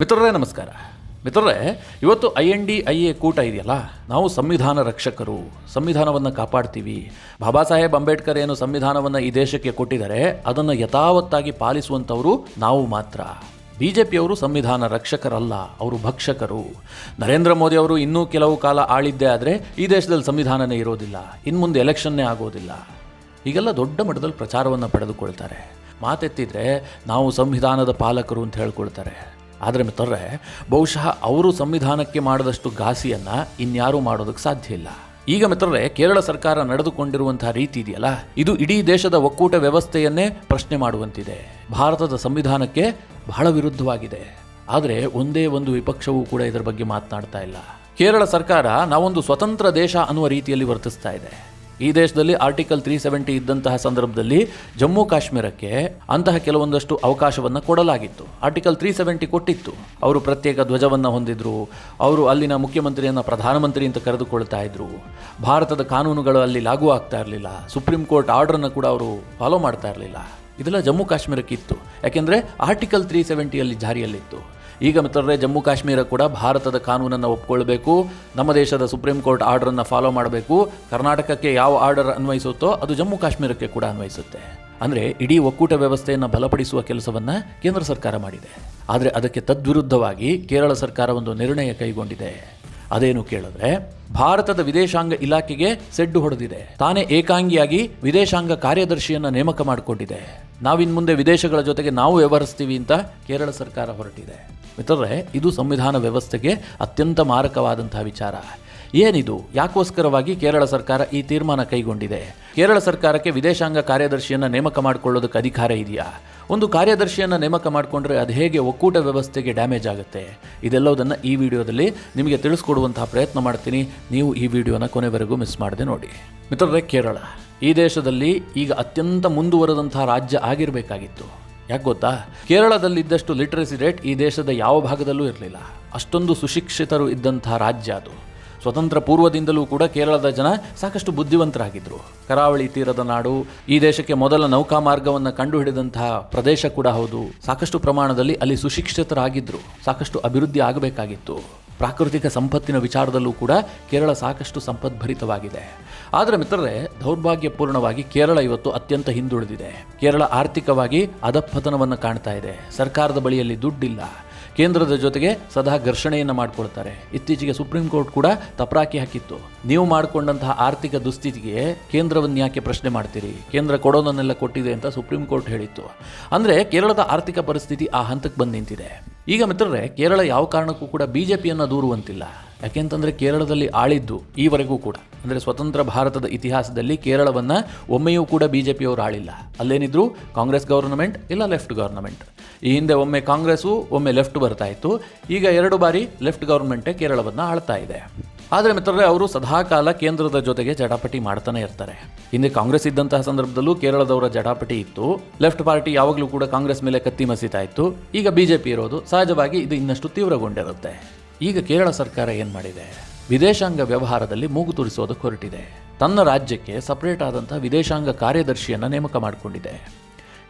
ಮಿತ್ರರೇ ನಮಸ್ಕಾರ. ಮಿತ್ರರೇ, ಇವತ್ತು IND-IA ಕೂಟ ಇದೆಯಲ್ಲ, ನಾವು ಸಂವಿಧಾನ ರಕ್ಷಕರು, ಸಂವಿಧಾನವನ್ನು ಕಾಪಾಡ್ತೀವಿ. ಬಾಬಾ ಸಾಹೇಬ್ ಅಂಬೇಡ್ಕರ್ ಏನು ಸಂವಿಧಾನವನ್ನು ಈ ದೇಶಕ್ಕೆ ಕೊಟ್ಟಿದ್ದಾರೆ, ಅದನ್ನು ಯಥಾವತ್ತಾಗಿ ಪಾಲಿಸುವಂಥವರು ನಾವು ಮಾತ್ರ. BJPಯವರು ಸಂವಿಧಾನ ರಕ್ಷಕರಲ್ಲ, ಅವರು ಭಕ್ಷಕರು. ನರೇಂದ್ರ ಮೋದಿ ಅವರು ಇನ್ನೂ ಕೆಲವು ಕಾಲ ಆಳಿದ್ದೇ ಆದರೆ ಈ ದೇಶದಲ್ಲಿ ಸಂವಿಧಾನನೇ ಇರೋದಿಲ್ಲ, ಇನ್ನು ಮುಂದೆ ಎಲೆಕ್ಷನ್ನೇ ಆಗೋದಿಲ್ಲ. ಹೀಗೆಲ್ಲ ದೊಡ್ಡ ಮಟ್ಟದಲ್ಲಿ ಪ್ರಚಾರವನ್ನು ಪಡೆದುಕೊಳ್ತಾರೆ. ಮಾತೆತ್ತಿದ್ರೆ ನಾವು ಸಂವಿಧಾನದ ಪಾಲಕರು ಅಂತ ಹೇಳ್ಕೊಳ್ತಾರೆ. ಆದರೆ ಮಿತ್ರರೇ, ಬಹುಶಃ ಅವರು ಸಂವಿಧಾನಕ್ಕೆ ಮಾಡಿದಷ್ಟು ಘಾಸಿಯನ್ನು ಇನ್ಯಾರೂ ಮಾಡೋದಕ್ಕೆ ಸಾಧ್ಯ ಇಲ್ಲ. ಈಗ ಮಿತ್ರರೇ, ಕೇರಳ ಸರ್ಕಾರ ನಡೆದುಕೊಂಡಿರುವಂತಹ ರೀತಿ ಇದೆಯಲ್ಲ, ಇದು ಇಡೀ ದೇಶದ ಒಕ್ಕೂಟ ವ್ಯವಸ್ಥೆಯನ್ನೇ ಪ್ರಶ್ನೆ ಮಾಡುವಂತಿದೆ. ಭಾರತದ ಸಂವಿಧಾನಕ್ಕೆ ಬಹಳ ವಿರುದ್ಧವಾಗಿದೆ. ಆದರೆ ಒಂದೇ ಒಂದು ವಿಪಕ್ಷವೂ ಕೂಡ ಇದರ ಬಗ್ಗೆ ಮಾತನಾಡ್ತಾ ಇಲ್ಲ. ಕೇರಳ ಸರ್ಕಾರ ನಾವೊಂದು ಸ್ವತಂತ್ರ ದೇಶ ಅನ್ನುವ ರೀತಿಯಲ್ಲಿ ವರ್ತಿಸ್ತಾ ಇದೆ. ಈ ದೇಶದಲ್ಲಿ ಆರ್ಟಿಕಲ್ 370 ಇದ್ದಂತಹ ಸಂದರ್ಭದಲ್ಲಿ ಜಮ್ಮು ಕಾಶ್ಮೀರಕ್ಕೆ ಅಂತಹ ಕೆಲವೊಂದಷ್ಟು ಅವಕಾಶವನ್ನು ಕೊಡಲಾಗಿತ್ತು. ಆರ್ಟಿಕಲ್ 370 ಕೊಟ್ಟಿತ್ತು. ಅವರು ಪ್ರತ್ಯೇಕ ಧ್ವಜವನ್ನು ಹೊಂದಿದ್ರು. ಅವರು ಅಲ್ಲಿನ ಮುಖ್ಯಮಂತ್ರಿಯನ್ನು ಪ್ರಧಾನಮಂತ್ರಿ ಅಂತ ಕರೆದುಕೊಳ್ತಾ ಇದ್ರು. ಭಾರತದ ಕಾನೂನುಗಳು ಅಲ್ಲಿ ಲಾಗೂ ಆಗ್ತಾ ಇರಲಿಲ್ಲ. ಸುಪ್ರೀಂ ಕೋರ್ಟ್ ಆರ್ಡರ್ನ ಕೂಡ ಅವರು ಫಾಲೋ ಮಾಡ್ತಾ ಇರಲಿಲ್ಲ. ಇದೆಲ್ಲ ಜಮ್ಮು ಕಾಶ್ಮೀರಕ್ಕೆ ಇತ್ತು, ಯಾಕೆಂದರೆ ಆರ್ಟಿಕಲ್ 370 ಜಾರಿಯಲ್ಲಿತ್ತು. ಈಗ ಮಿತ್ರರೇ, ಜಮ್ಮು ಕಾಶ್ಮೀರ ಕೂಡ ಭಾರತದ ಕಾನೂನನ್ನು ಒಪ್ಕೊಳ್ಬೇಕು, ನಮ್ಮ ದೇಶದ ಸುಪ್ರೀಂ ಕೋರ್ಟ್ ಆರ್ಡರನ್ನು ಫಾಲೋ ಮಾಡಬೇಕು. ಕರ್ನಾಟಕಕ್ಕೆ ಯಾವ ಆರ್ಡರ್ ಅನ್ವಯಿಸುತ್ತೋ ಅದು ಜಮ್ಮು ಕಾಶ್ಮೀರಕ್ಕೆ ಕೂಡ ಅನ್ವಯಿಸುತ್ತೆ. ಅಂದರೆ ಇಡೀ ಒಕ್ಕೂಟ ವ್ಯವಸ್ಥೆಯನ್ನು ಬಲಪಡಿಸುವ ಕೆಲಸವನ್ನು ಕೇಂದ್ರ ಸರ್ಕಾರ ಮಾಡಿದೆ. ಆದರೆ ಅದಕ್ಕೆ ತದ್ವಿರುದ್ಧವಾಗಿ ಕೇರಳ ಸರ್ಕಾರ ಒಂದು ನಿರ್ಣಯ ಕೈಗೊಂಡಿದೆ. ಅದೇನು ಕೇಳಿದ್ರೆ, ಭಾರತದ ವಿದೇಶಾಂಗ ಇಲಾಖೆಗೆ ಸೆಡ್ಡು ಹೊಡೆದಿದೆ. ತಾನೇ ಏಕಾಂಗಿಯಾಗಿ ವಿದೇಶಾಂಗ ಕಾರ್ಯದರ್ಶಿಯನ್ನು ನೇಮಕ ಮಾಡಿಕೊಂಡಿದೆ. ನಾವಿನ್ ಮುಂದೆ ವಿದೇಶಗಳ ಜೊತೆಗೆ ನಾವು ವ್ಯವಹರಿಸ್ತೀವಿ ಅಂತ ಕೇರಳ ಸರ್ಕಾರ ಹೊರಟಿದೆ. ಮಿತ್ರರೇ, ಇದು ಸಂವಿಧಾನ ವ್ಯವಸ್ಥೆಗೆ ಅತ್ಯಂತ ಮಾರಕವಾದಂತಹ ವಿಚಾರ. ಏನಿದು? ಯಾಕೋಸ್ಕರವಾಗಿ ಕೇರಳ ಸರ್ಕಾರ ಈ ತೀರ್ಮಾನ ಕೈಗೊಂಡಿದೆ? ಕೇರಳ ಸರ್ಕಾರಕ್ಕೆ ವಿದೇಶಾಂಗ ಕಾರ್ಯದರ್ಶಿಯನ್ನು ನೇಮಕ ಮಾಡಿಕೊಳ್ಳೋದಕ್ಕೆ ಅಧಿಕಾರ ಇದೆಯಾ? ಒಂದು ಕಾರ್ಯದರ್ಶಿಯನ್ನು ನೇಮಕ ಮಾಡಿಕೊಂಡ್ರೆ ಅದು ಹೇಗೆ ಒಕ್ಕೂಟ ವ್ಯವಸ್ಥೆಗೆ ಡ್ಯಾಮೇಜ್ ಆಗುತ್ತೆ? ಇದೆಲ್ಲವುದನ್ನು ಈ ವಿಡಿಯೋದಲ್ಲಿ ನಿಮಗೆ ತಿಳಿಸ್ಕೊಡುವಂತಹ ಪ್ರಯತ್ನ ಮಾಡ್ತೀನಿ. ನೀವು ಈ ವಿಡಿಯೋನ ಕೊನೆವರೆಗೂ ಮಿಸ್ ಮಾಡದೆ ನೋಡಿ. ಮಿತ್ರರೇ, ಕೇರಳ ಈ ದೇಶದಲ್ಲಿ ಈಗ ಅತ್ಯಂತ ಮುಂದುವರೆದಂತಹ ರಾಜ್ಯ ಆಗಿರಬೇಕಾಗಿತ್ತು. ಯಾಕೆ ಗೊತ್ತಾ? ಕೇರಳದಲ್ಲಿದ್ದಷ್ಟು ಲಿಟ್ರಸಿ ರೇಟ್ ಈ ದೇಶದ ಯಾವ ಭಾಗದಲ್ಲೂ ಇರಲಿಲ್ಲ. ಅಷ್ಟೊಂದು ಸುಶಿಕ್ಷಿತರು ಇದ್ದಂತಹ ರಾಜ್ಯ ಅದು. ಸ್ವತಂತ್ರ ಪೂರ್ವದಿಂದಲೂ ಕೂಡ ಕೇರಳದ ಜನ ಸಾಕಷ್ಟು ಬುದ್ಧಿವಂತರಾಗಿದ್ದರು. ಕರಾವಳಿ ತೀರದ ನಾಡು, ಈ ದೇಶಕ್ಕೆ ಮೊದಲ ನೌಕಾ ಮಾರ್ಗವನ್ನು ಕಂಡುಹಿಡಿದಂತಹ ಪ್ರದೇಶ ಕೂಡ ಹೌದು. ಸಾಕಷ್ಟು ಪ್ರಮಾಣದಲ್ಲಿ ಅಲ್ಲಿ ಸುಶಿಕ್ಷಿತರಾಗಿದ್ದರು. ಸಾಕಷ್ಟು ಅಭಿವೃದ್ಧಿ ಆಗಬೇಕಾಗಿತ್ತು. ಪ್ರಾಕೃತಿಕ ಸಂಪತ್ತಿನ ವಿಚಾರದಲ್ಲೂ ಕೂಡ ಕೇರಳ ಸಾಕಷ್ಟು ಸಂಪದ್ಭರಿತವಾಗಿದೆ. ಆದರೆ ಮಿತ್ರರೇ, ದೌರ್ಭಾಗ್ಯಪೂರ್ಣವಾಗಿ ಕೇರಳ ಇವತ್ತು ಅತ್ಯಂತ ಹಿಂದುಳಿದಿದೆ. ಕೇರಳ ಆರ್ಥಿಕವಾಗಿ ಅಧಃಪತನವನ್ನು ಕಾಣ್ತಾ ಇದೆ. ಸರ್ಕಾರದ ಬಳಿಯಲ್ಲಿ ದುಡ್ಡಿಲ್ಲ. ಕೇಂದ್ರದ ಜೊತೆಗೆ ಸದಾ ಘರ್ಷಣೆಯನ್ನು ಮಾಡಿಕೊಳ್ತಾರೆ. ಇತ್ತೀಚೆಗೆ ಸುಪ್ರೀಂ ಕೋರ್ಟ್ ಕೂಡ ತಪರಾಕಿ ಹಾಕಿತ್ತು. ನೀವು ಮಾಡಿಕೊಂಡಂತಹ ಆರ್ಥಿಕ ದುಸ್ಥಿತಿಗೆ ಕೇಂದ್ರವನ್ನು ಯಾಕೆ ಪ್ರಶ್ನೆ ಮಾಡ್ತೀರಿ? ಕೇಂದ್ರ ಕೊಡೋದನ್ನೆಲ್ಲ ಕೊಟ್ಟಿದೆ ಅಂತ ಸುಪ್ರೀಂ ಕೋರ್ಟ್ ಹೇಳಿತ್ತು. ಅಂದರೆ ಕೇರಳದ ಆರ್ಥಿಕ ಪರಿಸ್ಥಿತಿ ಆ ಹಂತಕ್ಕೆ ಬಂದು ನಿಂತಿದೆ. ಈಗ ಮಿತ್ರರೇ, ಕೇರಳ ಯಾವ ಕಾರಣಕ್ಕೂ ಕೂಡ BJPಯನ್ನು ದೂರುವಂತಿಲ್ಲ. ಯಾಕೆಂತಂದರೆ ಕೇರಳದಲ್ಲಿ ಆಳಿದ್ದು ಈವರೆಗೂ ಕೂಡ, ಅಂದರೆ ಸ್ವತಂತ್ರ ಭಾರತದ ಇತಿಹಾಸದಲ್ಲಿ ಕೇರಳವನ್ನು ಒಮ್ಮೆಯೂ ಕೂಡ BJPಯವರು ಆಳಿಲ್ಲ. ಅಲ್ಲೇನಿದ್ರು ಕಾಂಗ್ರೆಸ್ ಗವರ್ನಮೆಂಟ್ ಇಲ್ಲ ಲೆಫ್ಟ್ ಗವರ್ನಮೆಂಟ್. ಈ ಹಿಂದೆ ಒಮ್ಮೆ ಕಾಂಗ್ರೆಸ್ಸು ಒಮ್ಮೆ ಲೆಫ್ಟ್ ಬರ್ತಾ ಇತ್ತು. ಈಗ 2 ಬಾರಿ ಲೆಫ್ಟ್ ಗವರ್ನಮೆಂಟೇ ಕೇರಳವನ್ನು ಆಳ್ತಾ ಇದೆ. ಆದರೆ ಮಿತ್ರರೇ, ಅವರು ಸದಾಕಾಲ ಕೇಂದ್ರದ ಜೊತೆಗೆ ಜಟಾಪಟಿ ಮಾಡ್ತಾನೆ ಇರ್ತಾರೆ. ಹಿಂದೆ ಕಾಂಗ್ರೆಸ್ ಇದ್ದಂತಹ ಸಂದರ್ಭದಲ್ಲೂ ಕೇರಳದವರ ಜಟಾಪಟಿ ಇತ್ತು. ಲೆಫ್ಟ್ ಪಾರ್ಟಿ ಯಾವಾಗಲೂ ಕೂಡ ಕಾಂಗ್ರೆಸ್ ಮೇಲೆ ಕತ್ತಿ ಮಸೀತಾ ಇತ್ತು. ಈಗ BJP ಇರೋದು ಸಹಜವಾಗಿ ಇದು ಇನ್ನಷ್ಟು ತೀವ್ರಗೊಂಡಿರುತ್ತೆ. ಈಗ ಕೇರಳ ಸರ್ಕಾರ ಏನು ಮಾಡಿದೆ? ವಿದೇಶಾಂಗ ವ್ಯವಹಾರದಲ್ಲಿ ಮೂಗು ತುರಿಸೋದಕ್ಕೆ ಹೊರಟಿದೆ. ತನ್ನ ರಾಜ್ಯಕ್ಕೆ ಸಪರೇಟ್ ಆದಂಥ ವಿದೇಶಾಂಗ ಕಾರ್ಯದರ್ಶಿಯನ್ನು ನೇಮಕ ಮಾಡಿಕೊಂಡಿದೆ.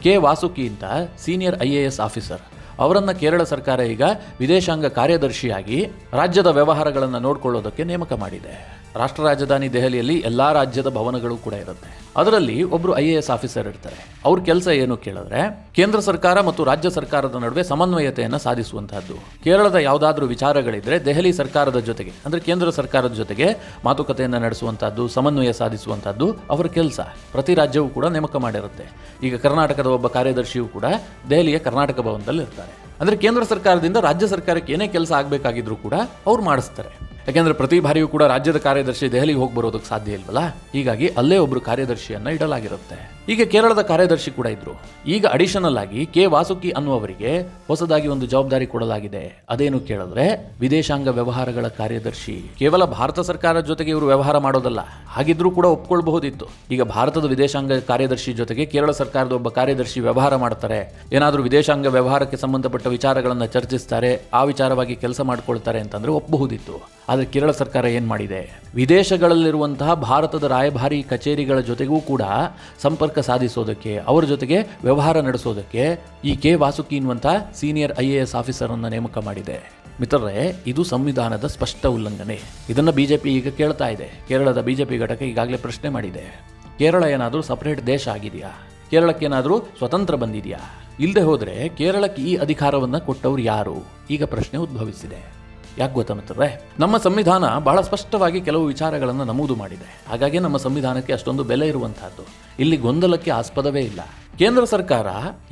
ಕೆ ವಾಸುಕಿ ಅಂತ ಸೀನಿಯರ್ IAS ಆಫೀಸರ್, ಅವರನ್ನು ಕೇರಳ ಸರ್ಕಾರ ಈಗ ವಿದೇಶಾಂಗ ಕಾರ್ಯದರ್ಶಿಯಾಗಿ ರಾಜ್ಯದ ವ್ಯವಹಾರಗಳನ್ನು ನೋಡಿಕೊಳ್ಳೋದಕ್ಕೆ ನೇಮಕ ಮಾಡಿದೆ. ರಾಷ್ಟ್ರ ರಾಜಧಾನಿ ದೆಹಲಿಯಲ್ಲಿ ಎಲ್ಲ ರಾಜ್ಯದ ಭವನಗಳು ಕೂಡ ಇರುತ್ತೆ. ಅದರಲ್ಲಿ ಒಬ್ಬರು IAS ಆಫೀಸರ್ ಇರ್ತಾರೆ. ಅವ್ರ ಕೆಲಸ ಏನು ಕೇಳಿದ್ರೆ, ಕೇಂದ್ರ ಸರ್ಕಾರ ಮತ್ತು ರಾಜ್ಯ ಸರ್ಕಾರದ ನಡುವೆ ಸಮನ್ವಯತೆಯನ್ನು ಸಾಧಿಸುವಂತಹದ್ದು. ಕೇರಳದ ಯಾವುದಾದ್ರೂ ವಿಚಾರಗಳಿದ್ರೆ ದೆಹಲಿ ಸರ್ಕಾರದ ಜೊತೆಗೆ, ಅಂದರೆ ಕೇಂದ್ರ ಸರ್ಕಾರದ ಜೊತೆಗೆ ಮಾತುಕತೆಯನ್ನು ನಡೆಸುವಂತಹದ್ದು, ಸಮನ್ವಯ ಸಾಧಿಸುವಂತಹದ್ದು ಅವರ ಕೆಲಸ. ಪ್ರತಿ ರಾಜ್ಯವೂ ಕೂಡ ನೇಮಕ ಮಾಡಿರುತ್ತೆ. ಈಗ ಕರ್ನಾಟಕದ ಒಬ್ಬ ಕಾರ್ಯದರ್ಶಿಯೂ ಕೂಡ ದೆಹಲಿಯ ಕರ್ನಾಟಕ ಭವನದಲ್ಲಿ ಇರ್ತಾರೆ. ಅಂದರೆ ಕೇಂದ್ರ ಸರ್ಕಾರದಿಂದ ರಾಜ್ಯ ಸರ್ಕಾರಕ್ಕೆ ಏನೇ ಕೆಲಸ ಆಗಬೇಕಾಗಿದ್ರೂ ಕೂಡ ಅವ್ರು ಮಾಡಿಸ್ತಾರೆ. ಯಾಕೆಂದರೆ ಪ್ರತಿ ಬಾರಿಯೂ ಕೂಡ ರಾಜ್ಯದ ಕಾರ್ಯದರ್ಶಿ ದೆಹಲಿಗೆ ಹೋಗಿ ಬರೋದಕ್ಕೆ ಸಾಧ್ಯ ಇಲ್ವಲ್ಲ. ಹೀಗಾಗಿ ಅಲ್ಲೇ ಒಬ್ಬರು ಕಾರ್ಯದರ್ಶಿಯನ್ನು ಇಡಲಾಗಿರುತ್ತೆ. ಈಗ ಕೇರಳದ ಕಾರ್ಯದರ್ಶಿ ಕೂಡ ಇದ್ರು. ಈಗ ಅಡಿಷನಲ್ ಆಗಿ ಕೆ ವಾಸುಕಿ ಅನ್ನುವವರಿಗೆ ಹೊಸದಾಗಿ ಒಂದು ಜವಾಬ್ದಾರಿ ಕೊಡಲಾಗಿದೆ. ಅದೇನು ಕೇಳಿದ್ರೆ, ವಿದೇಶಾಂಗ ವ್ಯವಹಾರಗಳ ಕಾರ್ಯದರ್ಶಿ. ಕೇವಲ ಭಾರತ ಸರ್ಕಾರದ ಜೊತೆಗೆ ಇವರು ವ್ಯವಹಾರ ಮಾಡೋದಲ್ಲ, ಹಾಗಿದ್ರೂ ಕೂಡ ಒಪ್ಕೊಳ್ಬಹುದಿತ್ತು. ಈಗ ಭಾರತದ ವಿದೇಶಾಂಗ ಕಾರ್ಯದರ್ಶಿ ಜೊತೆಗೆ ಕೇರಳ ಸರ್ಕಾರದ ಒಬ್ಬ ಕಾರ್ಯದರ್ಶಿ ವ್ಯವಹಾರ ಮಾಡ್ತಾರೆ. ಏನಾದರೂ ವಿದೇಶಾಂಗ ವ್ಯವಹಾರಕ್ಕೆ ಸಂಬಂಧಪಟ್ಟ ವಿಚಾರಗಳನ್ನು ಚರ್ಚಿಸ್ತಾರೆ, ಆ ವಿಚಾರವಾಗಿ ಕೆಲಸ ಮಾಡ್ಕೊಳ್ತಾರೆ ಅಂತಂದ್ರೆ ಒಪ್ಪಬಹುದಿತ್ತು. ಆದರೆ ಕೇರಳ ಸರ್ಕಾರ ಏನು ಮಾಡಿದೆ? ವಿದೇಶಗಳಲ್ಲಿರುವಂತಹ ಭಾರತದ ರಾಯಭಾರಿ ಕಚೇರಿಗಳ ಜೊತೆಗೂ ಕೂಡ ಸಂಪರ್ಕ ಸಂಪರ್ಕ ಸಾಧಿಸೋದಕ್ಕೆ, ಅವರ ಜೊತೆಗೆ ವ್ಯವಹಾರ ನಡೆಸೋದಕ್ಕೆ ಈ ಕೆ ವಾಸುಕಿ ಎನ್ನುವಂಥ ಸೀನಿಯರ್ IAS ಆಫೀಸರನ್ನು ನೇಮಕ ಮಾಡಿದೆ. ಮಿತ್ರರೇ, ಇದು ಸಂವಿಧಾನದ ಸ್ಪಷ್ಟ ಉಲ್ಲಂಘನೆ. ಇದನ್ನು ಬಿಜೆಪಿ ಈಗ ಕೇಳ್ತಾ ಇದೆ. ಕೇರಳದ ಬಿಜೆಪಿ ಘಟಕ ಈಗಾಗಲೇ ಪ್ರಶ್ನೆ ಮಾಡಿದೆ. ಕೇರಳ ಏನಾದರೂ ಸಪರೇಟ್ ದೇಶ ಆಗಿದೆಯಾ? ಕೇರಳಕ್ಕೇನಾದರೂ ಸ್ವತಂತ್ರ ಬಂದಿದೆಯಾ? ಇಲ್ಲದೆ ಹೋದರೆ ಕೇರಳಕ್ಕೆ ಈ ಅಧಿಕಾರವನ್ನು ಕೊಟ್ಟವರು ಯಾರು? ಈಗ ಪ್ರಶ್ನೆ ಉದ್ಭವಿಸಿದೆ. ಯಾಕೆ ಗೊತ್ತಾ ಮಿತ್ರರೇ, ನಮ್ಮ ಸಂವಿಧಾನ ಬಹಳ ಸ್ಪಷ್ಟವಾಗಿ ಕೆಲವು ವಿಚಾರಗಳನ್ನು ನಮೂದು ಮಾಡಿದೆ. ಹಾಗಾಗಿ ನಮ್ಮ ಸಂವಿಧಾನಕ್ಕೆ ಅಷ್ಟೊಂದು ಬೆಲೆ ಇರುವಂತಹದ್ದು. ಇಲ್ಲಿ ಗೊಂದಲಕ್ಕೆ ಆಸ್ಪದವೇ ಇಲ್ಲ. ಕೇಂದ್ರ ಸರ್ಕಾರ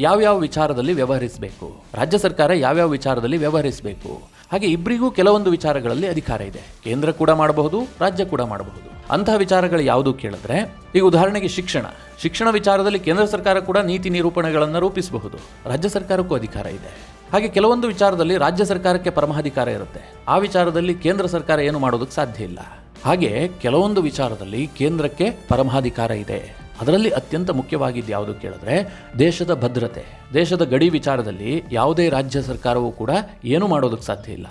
ಯಾವ್ಯಾವ ವಿಚಾರದಲ್ಲಿ ವ್ಯವಹರಿಸಬೇಕು, ರಾಜ್ಯ ಸರ್ಕಾರ ಯಾವ್ಯಾವ ವಿಚಾರದಲ್ಲಿ ವ್ಯವಹರಿಸಬೇಕು, ಹಾಗೆ ಇಬ್ಬರಿಗೂ ಕೆಲವೊಂದು ವಿಚಾರಗಳಲ್ಲಿ ಅಧಿಕಾರ ಇದೆ. ಕೇಂದ್ರ ಕೂಡ ಮಾಡಬಹುದು, ರಾಜ್ಯ ಕೂಡ ಮಾಡಬಹುದು. ಅಂತಹ ವಿಚಾರಗಳು ಯಾವುದು ಕೇಳಿದ್ರೆ, ಈಗ ಉದಾಹರಣೆಗೆ ಶಿಕ್ಷಣ ವಿಚಾರದಲ್ಲಿ ಕೇಂದ್ರ ಸರ್ಕಾರ ಕೂಡ ನೀತಿ ನಿರೂಪಣೆಗಳನ್ನು ರೂಪಿಸಬಹುದು. ರಾಜ್ಯ ಸರ್ಕಾರಕ್ಕೂ ಅಧಿಕಾರ ಇದೆ. ಹಾಗೆ ಕೆಲವೊಂದು ವಿಚಾರದಲ್ಲಿ ರಾಜ್ಯ ಸರ್ಕಾರಕ್ಕೆ ಪರಮಾಧಿಕಾರ ಇರುತ್ತೆ. ಆ ವಿಚಾರದಲ್ಲಿ ಕೇಂದ್ರ ಸರ್ಕಾರ ಏನು ಮಾಡೋದಕ್ಕೆ ಸಾಧ್ಯ ಇಲ್ಲ. ಹಾಗೆ ಕೆಲವೊಂದು ವಿಚಾರದಲ್ಲಿ ಕೇಂದ್ರಕ್ಕೆ ಪರಮಾಧಿಕಾರ ಇದೆ. ಅದರಲ್ಲಿ ಅತ್ಯಂತ ಮುಖ್ಯವಾಗಿದ್ದು ಯಾವುದು ಕೇಳಿದ್ರೆ, ದೇಶದ ಭದ್ರತೆ, ದೇಶದ ಗಡಿ ವಿಚಾರದಲ್ಲಿ ಯಾವುದೇ ರಾಜ್ಯ ಸರ್ಕಾರವೂ ಕೂಡ ಏನು ಮಾಡೋದಕ್ಕೆ ಸಾಧ್ಯ ಇಲ್ಲ.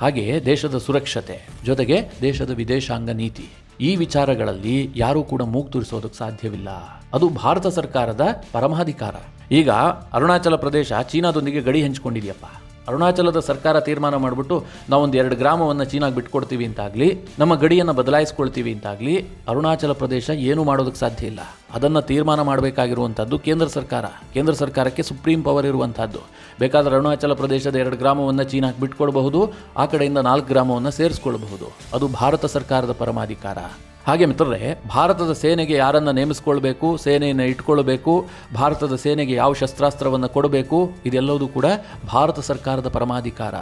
ಹಾಗೆಯೇ ದೇಶದ ಸುರಕ್ಷತೆ ಜೊತೆಗೆ ದೇಶದ ವಿದೇಶಾಂಗ ನೀತಿ, ಈ ವಿಚಾರಗಳಲ್ಲಿ ಯಾರೂ ಕೂಡ ಮೂಗು ತೂರಿಸೋದಕ್ಕೆ ಸಾಧ್ಯವಿಲ್ಲ. ಅದು ಭಾರತ ಸರ್ಕಾರದ ಪರಮಾಧಿಕಾರ. ಈಗ ಅರುಣಾಚಲ ಪ್ರದೇಶ ಚೀನಾದೊಂದಿಗೆ ಗಡಿ ಹಂಚಿಕೊಂಡಿದೆಯಪ್ಪ. ಅರುಣಾಚಲದ ಸರ್ಕಾರ ತೀರ್ಮಾನ ಮಾಡಿಬಿಟ್ಟು ನಾವೊಂದು 2 ಗ್ರಾಮವನ್ನು ಚೀನಾಗೆ ಬಿಟ್ಕೊಡ್ತೀವಿ ಅಂತಾಗಲಿ, ನಮ್ಮ ಗಡಿಯನ್ನು ಬದಲಾಯಿಸ್ಕೊಳ್ತೀವಿ ಅಂತಾಗಲಿ ಅರುಣಾಚಲ ಪ್ರದೇಶ ಏನೂ ಮಾಡೋದಕ್ಕೆ ಸಾಧ್ಯ ಇಲ್ಲ. ಅದನ್ನು ತೀರ್ಮಾನ ಮಾಡಬೇಕಾಗಿರುವಂಥದ್ದು ಕೇಂದ್ರ ಸರ್ಕಾರ. ಕೇಂದ್ರ ಸರ್ಕಾರಕ್ಕೆ ಸುಪ್ರೀಂ ಪವರ್ ಇರುವಂಥದ್ದು. ಬೇಕಾದರೆ ಅರುಣಾಚಲ ಪ್ರದೇಶದ 2 ಗ್ರಾಮವನ್ನು ಚೀನಾಗೆ ಬಿಟ್ಕೊಡ್ಬಹುದು, ಆ ಕಡೆಯಿಂದ 4 ಗ್ರಾಮವನ್ನು ಸೇರಿಸ್ಕೊಳ್ಬಹುದು. ಅದು ಭಾರತ ಸರ್ಕಾರದ ಪರಮಾಧಿಕಾರ. ಹಾಗೆ ಮಿತ್ರರೇ, ಭಾರತದ ಸೇನೆಗೆ ಯಾರನ್ನು ನೇಮಿಸ್ಕೊಳ್ಬೇಕು, ಸೇನೆಯನ್ನು ಇಟ್ಕೊಳ್ಬೇಕು, ಭಾರತದ ಸೇನೆಗೆ ಯಾವ ಶಸ್ತ್ರಾಸ್ತ್ರವನ್ನು ಕೊಡಬೇಕು, ಇದೆಲ್ಲವೂ ಕೂಡ ಭಾರತ ಸರ್ಕಾರದ ಪರಮಾಧಿಕಾರ.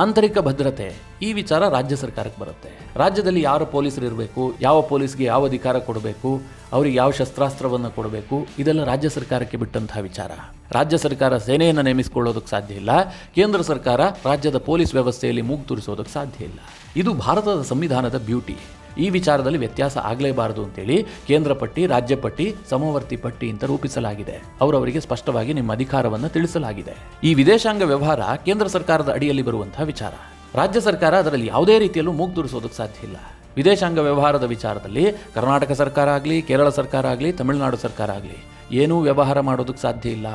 ಆಂತರಿಕ ಭದ್ರತೆ, ಈ ವಿಚಾರ ರಾಜ್ಯ ಸರ್ಕಾರಕ್ಕೆ ಬರುತ್ತೆ. ರಾಜ್ಯದಲ್ಲಿ ಯಾರು ಪೊಲೀಸರು ಇರಬೇಕು, ಯಾವ ಪೊಲೀಸ್ಗೆ ಯಾವ ಅಧಿಕಾರ ಕೊಡಬೇಕು, ಅವರಿಗೆ ಯಾವ ಶಸ್ತ್ರಾಸ್ತ್ರವನ್ನು ಕೊಡಬೇಕು, ಇದೆಲ್ಲ ರಾಜ್ಯ ಸರ್ಕಾರಕ್ಕೆ ಬಿಟ್ಟಂತಹ ವಿಚಾರ. ರಾಜ್ಯ ಸರ್ಕಾರ ಸೇನೆಯನ್ನು ನೇಮಿಸಿಕೊಳ್ಳೋದಕ್ಕೆ ಸಾಧ್ಯ ಇಲ್ಲ. ಕೇಂದ್ರ ಸರ್ಕಾರ ರಾಜ್ಯದ ಪೊಲೀಸ್ ವ್ಯವಸ್ಥೆಯಲ್ಲಿ ಮೂಗು ತೂರಿಸೋದಕ್ಕೆ ಸಾಧ್ಯ ಇಲ್ಲ. ಇದು ಭಾರತದ ಸಂವಿಧಾನದ ಬ್ಯೂಟಿ. ಈ ವಿಚಾರದಲ್ಲಿ ವ್ಯತ್ಯಾಸ ಆಗಲೇಬಾರದು ಅಂತೇಳಿ ಕೇಂದ್ರ ಪಟ್ಟಿ, ರಾಜ್ಯ ಪಟ್ಟಿ, ಸಮವರ್ತಿ ಪಟ್ಟಿ ಅಂತ ರೂಪಿಸಲಾಗಿದೆ. ಅವರವರಿಗೆ ಸ್ಪಷ್ಟವಾಗಿ ನಿಮ್ಮ ಅಧಿಕಾರವನ್ನು ತಿಳಿಸಲಾಗಿದೆ. ಈ ವಿದೇಶಾಂಗ ವ್ಯವಹಾರ ಕೇಂದ್ರ ಸರ್ಕಾರದ ಅಡಿಯಲ್ಲಿ ಬರುವಂತಹ ವಿಚಾರ. ರಾಜ್ಯ ಸರ್ಕಾರ ಅದರಲ್ಲಿ ಯಾವುದೇ ರೀತಿಯಲ್ಲೂ ಮೂಗು ತೂರಿಸೋದಕ್ಕೆ ಸಾಧ್ಯ ಇಲ್ಲ. ವಿದೇಶಾಂಗ ವ್ಯವಹಾರದ ವಿಚಾರದಲ್ಲಿ ಕರ್ನಾಟಕ ಸರ್ಕಾರ ಆಗಲಿ, ಕೇರಳ ಸರ್ಕಾರ ಆಗಲಿ, ತಮಿಳುನಾಡು ಸರ್ಕಾರ ಆಗಲಿ ಏನೂ ವ್ಯವಹಾರ ಮಾಡೋದಕ್ಕೆ ಸಾಧ್ಯ ಇಲ್ಲ.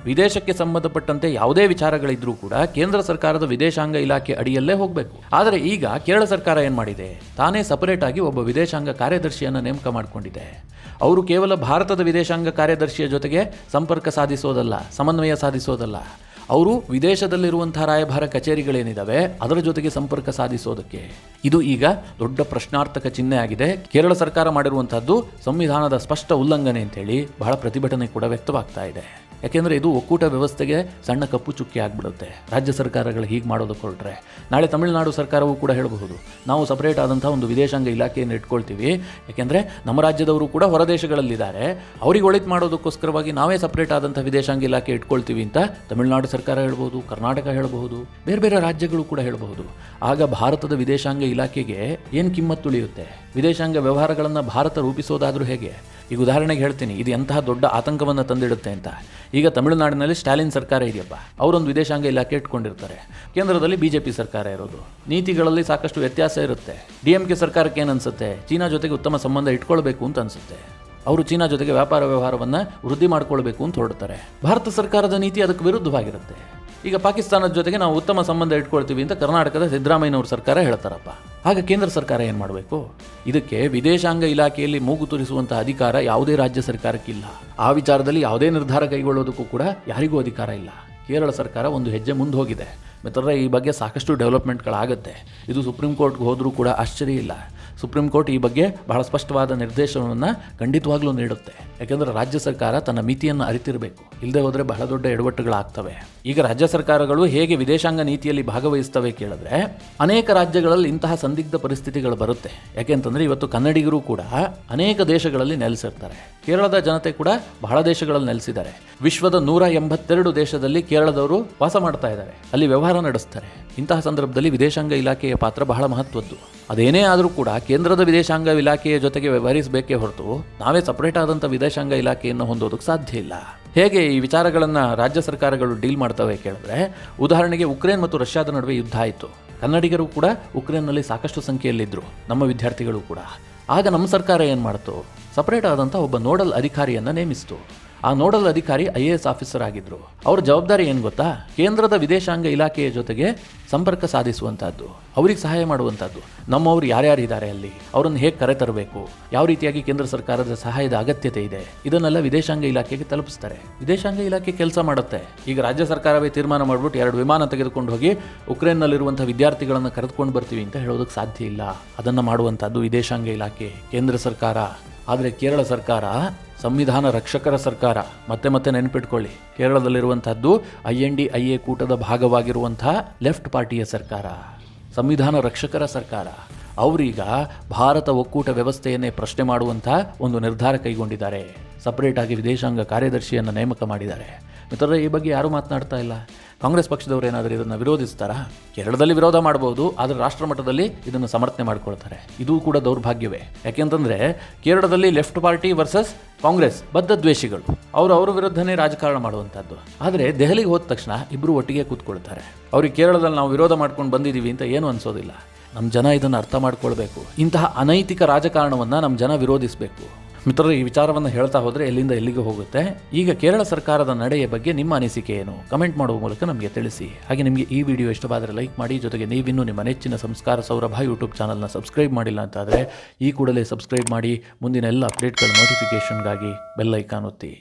ವಿದೇಶಕ್ಕೆ ಸಂಬಂಧಪಟ್ಟಂತೆ ಯಾವುದೇ ವಿಚಾರಗಳಿದ್ರೂ ಕೂಡ ಕೇಂದ್ರ ಸರ್ಕಾರದ ವಿದೇಶಾಂಗ ಇಲಾಖೆ ಅಡಿಯಲ್ಲೇ ಹೋಗಬೇಕು. ಆದರೆ ಈಗ ಕೇರಳ ಸರ್ಕಾರ ಏನು ಮಾಡಿದೆ, ತಾನೇ ಸಪರೇಟ್ ಆಗಿ ಒಬ್ಬ ವಿದೇಶಾಂಗ ಕಾರ್ಯದರ್ಶಿಯನ್ನು ನೇಮಕ ಮಾಡಿಕೊಂಡಿದೆ. ಅವರು ಕೇವಲ ಭಾರತದ ವಿದೇಶಾಂಗ ಕಾರ್ಯದರ್ಶಿಯ ಜೊತೆಗೆ ಸಂಪರ್ಕ ಸಾಧಿಸೋದಲ್ಲ, ಸಮನ್ವಯ ಸಾಧಿಸೋದಲ್ಲ, ಅವರು ವಿದೇಶದಲ್ಲಿರುವಂತಹ ರಾಯಭಾರ ಕಚೇರಿಗಳೇನಿದ್ದಾವೆ ಅದರ ಜೊತೆಗೆ ಸಂಪರ್ಕ ಸಾಧಿಸೋದಕ್ಕೆ. ಇದು ಈಗ ದೊಡ್ಡ ಪ್ರಶ್ನಾರ್ಥಕ ಚಿಹ್ನೆ ಆಗಿದೆ. ಕೇರಳ ಸರ್ಕಾರ ಮಾಡಿರುವಂತಹದ್ದು ಸಂವಿಧಾನದ ಸ್ಪಷ್ಟ ಉಲ್ಲಂಘನೆ ಅಂತೇಳಿ ಬಹಳ ಪ್ರತಿಭಟನೆ ಕೂಡ ವ್ಯಕ್ತವಾಗ್ತಾ ಇದೆ. ಯಾಕೆಂದರೆ ಇದು ಒಕ್ಕೂಟ ವ್ಯವಸ್ಥೆಗೆ ಸಣ್ಣ ಕಪ್ಪು ಚುಕ್ಕಿ ಆಗಿಬಿಡುತ್ತೆ. ರಾಜ್ಯ ಸರ್ಕಾರಗಳು ಹೀಗೆ ಮಾಡೋದಕ್ಕೆ ಹೊರಟ್ರೆ ನಾಳೆ ತಮಿಳುನಾಡು ಸರ್ಕಾರವೂ ಕೂಡ ಹೇಳಬಹುದು, ನಾವು ಸಪರೇಟ್ ಆದಂಥ ಒಂದು ವಿದೇಶಾಂಗ ಇಲಾಖೆಯನ್ನು ಇಟ್ಕೊಳ್ತೀವಿ, ಯಾಕೆಂದರೆ ನಮ್ಮ ರಾಜ್ಯದವರು ಕೂಡ ಹೊರದೇಶಗಳಲ್ಲಿದ್ದಾರೆ, ಅವ್ರಿಗೆ ಒಳಿತು ಮಾಡೋದಕ್ಕೋಸ್ಕರವಾಗಿ ನಾವೇ ಸಪರೇಟ್ ಆದಂಥ ವಿದೇಶಾಂಗ ಇಲಾಖೆ ಇಟ್ಕೊಳ್ತೀವಿ ಅಂತ ತಮಿಳುನಾಡು ಸರ್ಕಾರ ಹೇಳ್ಬೋದು, ಕರ್ನಾಟಕ ಹೇಳಬಹುದು, ಬೇರೆ ಬೇರೆ ರಾಜ್ಯಗಳು ಕೂಡ ಹೇಳಬಹುದು. ಆಗ ಭಾರತದ ವಿದೇಶಾಂಗ ಇಲಾಖೆಗೆ ಏನು ಕಿಮ್ಮತ್ತು ಉಳಿಯುತ್ತೆ? ವಿದೇಶಾಂಗ ವ್ಯವಹಾರಗಳನ್ನು ಭಾರತ ರೂಪಿಸೋದಾದರೂ ಹೇಗೆ? ಈಗ ಉದಾಹರಣೆಗೆ ಹೇಳ್ತೀನಿ, ಇದು ಎಂತಹ ದೊಡ್ಡ ಆತಂಕವನ್ನು ತಂದಿಡುತ್ತೆ ಅಂತ. ಈಗ ತಮಿಳುನಾಡಿನಲ್ಲಿ ಸ್ಟಾಲಿನ್ ಸರ್ಕಾರ ಇದೆಯಪ್ಪ, ಅವರೊಂದು ವಿದೇಶಾಂಗ ಇಲಾಖೆ ಇಟ್ಕೊಂಡಿರ್ತಾರೆ. ಕೇಂದ್ರದಲ್ಲಿ BJP ಸರ್ಕಾರ ಇರೋದು. ನೀತಿಗಳಲ್ಲಿ ಸಾಕಷ್ಟು ವ್ಯತ್ಯಾಸ ಇರುತ್ತೆ. DMK ಸರ್ಕಾರಕ್ಕೆ ಏನು ಅನಿಸುತ್ತೆ, ಚೀನಾ ಜೊತೆಗೆ ಉತ್ತಮ ಸಂಬಂಧ ಇಟ್ಕೊಳ್ಬೇಕು ಅಂತ ಅನಿಸುತ್ತೆ. ಅವರು ಚೀನಾ ಜೊತೆಗೆ ವ್ಯಾಪಾರ ವ್ಯವಹಾರವನ್ನು ವೃದ್ಧಿ ಮಾಡ್ಕೊಳ್ಬೇಕು ಅಂತ ಹೊರಡ್ತಾರೆ. ಭಾರತ ಸರ್ಕಾರದ ನೀತಿ ಅದಕ್ಕೆ ವಿರುದ್ಧವಾಗಿರುತ್ತೆ. ಈಗ ಪಾಕಿಸ್ತಾನದ ಜೊತೆಗೆ ನಾವು ಉತ್ತಮ ಸಂಬಂಧ ಇಟ್ಕೊಳ್ತೀವಿ ಅಂತ ಕರ್ನಾಟಕದ ಸಿದ್ದರಾಮಯ್ಯನವ್ರ ಸರ್ಕಾರ ಹೇಳ್ತಾರಪ್ಪ. ಆಗ ಕೇಂದ್ರ ಸರ್ಕಾರ ಏನು ಮಾಡಬೇಕು? ಇದಕ್ಕೆ ವಿದೇಶಾಂಗ ಇಲಾಖೆಯಲ್ಲಿ ಮೂಗು ತೂರಿಸುವಂಥ ಅಧಿಕಾರ ಯಾವುದೇ ರಾಜ್ಯ ಸರ್ಕಾರಕ್ಕಿಲ್ಲ. ಆ ವಿಚಾರದಲ್ಲಿ ಯಾವುದೇ ನಿರ್ಧಾರ ಕೈಗೊಳ್ಳೋದಕ್ಕೂ ಕೂಡ ಯಾರಿಗೂ ಅಧಿಕಾರ ಇಲ್ಲ. ಕೇರಳ ಸರ್ಕಾರ ಒಂದು ಹೆಜ್ಜೆ ಮುಂದೆ ಹೋಗಿದೆ. ಮಿತ್ರರೇ, ಈ ಬಗ್ಗೆ ಸಾಕಷ್ಟು ಡೆವಲಪ್ಮೆಂಟ್ಗಳಾಗುತ್ತೆ. ಇದು ಸುಪ್ರೀಂ ಕೋರ್ಟ್ಗೆ ಹೋದರೂ ಕೂಡ ಆಶ್ಚರ್ಯ ಇಲ್ಲ. ಸುಪ್ರೀಂ ಕೋರ್ಟ್ ಈ ಬಗ್ಗೆ ಬಹಳ ಸ್ಪಷ್ಟವಾದ ನಿರ್ದೇಶನವನ್ನು ಖಂಡಿತವಾಗ್ಲೂ ನೀಡುತ್ತೆ. ಯಾಕೆಂದರೆ ರಾಜ್ಯ ಸರ್ಕಾರ ತನ್ನ ಮಿತಿಯನ್ನು ಅರಿತಿರಬೇಕು. ಇಲ್ಲದೆ ಹೋದರೆ ಬಹಳ ದೊಡ್ಡ ಎಡವಟ್ಟುಗಳಾಗ್ತವೆ. ಈಗ ರಾಜ್ಯ ಸರ್ಕಾರಗಳು ಹೇಗೆ ವಿದೇಶಾಂಗ ನೀತಿಯಲ್ಲಿ ಭಾಗವಹಿಸ್ತವೆ ಕೇಳಿದ್ರೆ, ಅನೇಕ ರಾಜ್ಯಗಳಲ್ಲಿ ಇಂತಹ ಸಂದಿಗ್ಧ ಪರಿಸ್ಥಿತಿಗಳು ಬರುತ್ತೆ. ಯಾಕೆಂತಂದರೆ ಇವತ್ತು ಕನ್ನಡಿಗರು ಕೂಡ ಅನೇಕ ದೇಶಗಳಲ್ಲಿ ನೆಲೆಸಿರ್ತಾರೆ. ಕೇರಳದ ಜನತೆ ಕೂಡ ಬಹಳ ದೇಶಗಳಲ್ಲಿ ನೆಲೆಸಿದ್ದಾರೆ. ವಿಶ್ವದ 182 ದೇಶದಲ್ಲಿ ಕೇರಳದವರು ವಾಸ ಮಾಡ್ತಾ ಇದ್ದಾರೆ, ಅಲ್ಲಿ ವ್ಯವಹಾರ ನಡೆಸ್ತಾರೆ. ಇಂತಹ ಸಂದರ್ಭದಲ್ಲಿ ವಿದೇಶಾಂಗ ಇಲಾಖೆಯ ಪಾತ್ರ ಬಹಳ ಮಹತ್ವದ್ದು. ಅದೇನೇ ಆದರೂ ಕೂಡ ಕೇಂದ್ರದ ವಿದೇಶಾಂಗ ಇಲಾಖೆಯ ಜೊತೆಗೆ ವ್ಯವಹರಿಸಬೇಕೇ ಹೊರತು ನಾವೇ ಸಪರೇಟ್ ಆದಂಥ ವಿದೇಶಾಂಗ ಇಲಾಖೆಯನ್ನು ಹೊಂದೋದಕ್ಕೆ ಸಾಧ್ಯ ಇಲ್ಲ. ಹೇಗೆ ಈ ವಿಚಾರಗಳನ್ನು ರಾಜ್ಯ ಸರ್ಕಾರಗಳು ಡೀಲ್ ಮಾಡ್ತವೆ ಕೇಳಿದ್ರೆ, ಉದಾಹರಣೆಗೆ ಉಕ್ರೇನ್ ಮತ್ತು ರಷ್ಯಾದ ನಡುವೆ ಯುದ್ಧ ಆಯಿತು. ಕನ್ನಡಿಗರು ಕೂಡ ಉಕ್ರೇನ್ನಲ್ಲಿ ಸಾಕಷ್ಟು ಸಂಖ್ಯೆಯಲ್ಲಿದ್ದರು, ನಮ್ಮ ವಿದ್ಯಾರ್ಥಿಗಳು ಕೂಡ. ಆಗ ನಮ್ಮ ಸರ್ಕಾರ ಏನು ಮಾಡ್ತು, ಸಪರೇಟ್ ಆದಂಥ ಒಬ್ಬ ನೋಡಲ್ ಅಧಿಕಾರಿಯನ್ನು ನೇಮಿಸಿತು. ಆ ನೋಡಲ್ ಅಧಿಕಾರಿ IAS ಆಫೀಸರ್ ಆಗಿದ್ದರು. ಅವ್ರ ಜವಾಬ್ದಾರಿ ಏನು ಗೊತ್ತಾ, ಕೇಂದ್ರದ ವಿದೇಶಾಂಗ ಇಲಾಖೆಯ ಜೊತೆಗೆ ಸಂಪರ್ಕ ಸಾಧಿಸುವಂಥದ್ದು, ಅವ್ರಿಗೆ ಸಹಾಯ ಮಾಡುವಂಥದ್ದು. ನಮ್ಮವ್ರು ಯಾರ್ಯಾರಿದ್ದಾರೆ ಅಲ್ಲಿ, ಅವರನ್ನು ಹೇಗೆ ಕರೆತರಬೇಕು, ಯಾವ ರೀತಿಯಾಗಿ ಕೇಂದ್ರ ಸರ್ಕಾರದ ಸಹಾಯದ ಅಗತ್ಯತೆ ಇದೆ, ಇದನ್ನೆಲ್ಲ ವಿದೇಶಾಂಗ ಇಲಾಖೆಗೆ ತಲುಪಿಸ್ತಾರೆ. ವಿದೇಶಾಂಗ ಇಲಾಖೆ ಕೆಲಸ ಮಾಡುತ್ತೆ. ಈಗ ರಾಜ್ಯ ಸರ್ಕಾರವೇ ತೀರ್ಮಾನ ಮಾಡಿಬಿಟ್ಟು 2 ವಿಮಾನ ತೆಗೆದುಕೊಂಡು ಹೋಗಿ ಉಕ್ರೇನ್ನಲ್ಲಿರುವಂಥ ವಿದ್ಯಾರ್ಥಿಗಳನ್ನು ಕರೆದುಕೊಂಡು ಬರ್ತೀವಿ ಅಂತ ಹೇಳೋದಕ್ಕೆ ಸಾಧ್ಯ ಇಲ್ಲ. ಅದನ್ನು ಮಾಡುವಂಥದ್ದು ವಿದೇಶಾಂಗ ಇಲಾಖೆ, ಕೇಂದ್ರ ಸರ್ಕಾರ. ಆದರೆ ಕೇರಳ ಸರ್ಕಾರ ಸಂವಿಧಾನ ರಕ್ಷಕರ ಸರ್ಕಾರ. ಮತ್ತೆ ನೆನಪಿಟ್ಕೊಳ್ಳಿ, ಕೇರಳದಲ್ಲಿರುವಂಥದ್ದು IND-IA ಕೂಟದ ಭಾಗವಾಗಿರುವಂಥ ಲೆಫ್ಟ್ ಪಾರ್ಟಿಯ ಸರ್ಕಾರ, ಸಂವಿಧಾನ ರಕ್ಷಕರ ಸರ್ಕಾರ. ಅವರೀಗ ಭಾರತ ಒಕ್ಕೂಟ ವ್ಯವಸ್ಥೆಯನ್ನೇ ಪ್ರಶ್ನೆ ಮಾಡುವಂಥ ಒಂದು ನಿರ್ಧಾರ ಕೈಗೊಂಡಿದ್ದಾರೆ. ಸಪರೇಟಾಗಿ ವಿದೇಶಾಂಗ ಕಾರ್ಯದರ್ಶಿಯನ್ನು ನೇಮಕ ಮಾಡಿದ್ದಾರೆ. ಮಿತ್ರರೇ, ಈ ಬಗ್ಗೆ ಯಾರೂ ಮಾತನಾಡ್ತಾ ಇಲ್ಲ. ಕಾಂಗ್ರೆಸ್ ಪಕ್ಷದವರು ಏನಾದರೂ ಇದನ್ನು ವಿರೋಧಿಸ್ತಾರಾ? ಕೇರಳದಲ್ಲಿ ವಿರೋಧ ಮಾಡಬಹುದು, ಆದರೆ ರಾಷ್ಟ್ರ ಮಟ್ಟದಲ್ಲಿ ಇದನ್ನು ಸಮರ್ಥನೆ ಮಾಡ್ಕೊಳ್ತಾರೆ. ಇದು ಕೂಡ ದೌರ್ಭಾಗ್ಯವೇ. ಯಾಕೆಂತಂದರೆ ಕೇರಳದಲ್ಲಿ ಲೆಫ್ಟ್ ಪಾರ್ಟಿ ವರ್ಸಸ್ ಕಾಂಗ್ರೆಸ್ ಬದ್ಧ ದ್ವೇಷಿಗಳು, ಅವ್ರ ವಿರುದ್ಧನೇ ರಾಜಕಾರಣ ಮಾಡುವಂಥದ್ದು. ಆದರೆ ದೆಹಲಿಗೆ ಹೋದ ತಕ್ಷಣ ಇಬ್ಬರು ಒಟ್ಟಿಗೆ ಕೂತ್ಕೊಳ್ತಾರೆ. ಅವ್ರಿಗೆ ಕೇರಳದಲ್ಲಿ ನಾವು ವಿರೋಧ ಮಾಡ್ಕೊಂಡು ಬಂದಿದ್ದೀವಿ ಅಂತ ಏನೂ ಅನಿಸೋದಿಲ್ಲ. ನಮ್ಮ ಜನ ಇದನ್ನು ಅರ್ಥ ಮಾಡ್ಕೊಳ್ಬೇಕು. ಇಂತಹ ಅನೈತಿಕ ರಾಜಕಾರಣವನ್ನು ನಮ್ಮ ಜನ ವಿರೋಧಿಸಬೇಕು. ಮಿತ್ರರು, ಈ ವಿಚಾರವನ್ನು ಹೇಳ್ತಾ ಹೋದರೆ ಎಲ್ಲಿಂದ ಎಲ್ಲಿಗೆ ಹೋಗುತ್ತೆ. ಈಗ ಕೇರಳ ಸರ್ಕಾರದ ನಡೆಯ ಬಗ್ಗೆ ನಿಮ್ಮ ಅನಿಸಿಕೆ ಏನು? ಕಮೆಂಟ್ ಮಾಡುವ ಮೂಲಕ ನಮಗೆ ತಿಳಿಸಿ. ಹಾಗೆ ನಿಮಗೆ ಈ ವಿಡಿಯೋ ಇಷ್ಟವಾದರೆ ಲೈಕ್ ಮಾಡಿ. ಜೊತೆಗೆ ನೀವಿನ್ನೂ ನಿಮ್ಮ ನೆಚ್ಚಿನ ಸಂಸ್ಕಾರ ಸೌರಭ ಯೂಟ್ಯೂಬ್ ಚಾನಲ್ನ ಸಬ್ಸ್ಕ್ರೈಬ್ ಮಾಡಿಲ್ಲ ಅಂತಾದರೆ ಈ ಕೂಡಲೇ ಸಬ್ಸ್ಕ್ರೈಬ್ ಮಾಡಿ. ಮುಂದಿನ ಎಲ್ಲ ಅಪ್ಡೇಟ್ಗಳ ನೋಟಿಫಿಕೇಷನ್ಗಾಗಿ ಬೆಲ್ ಐಕಾನ್ ಒತ್ತಿ.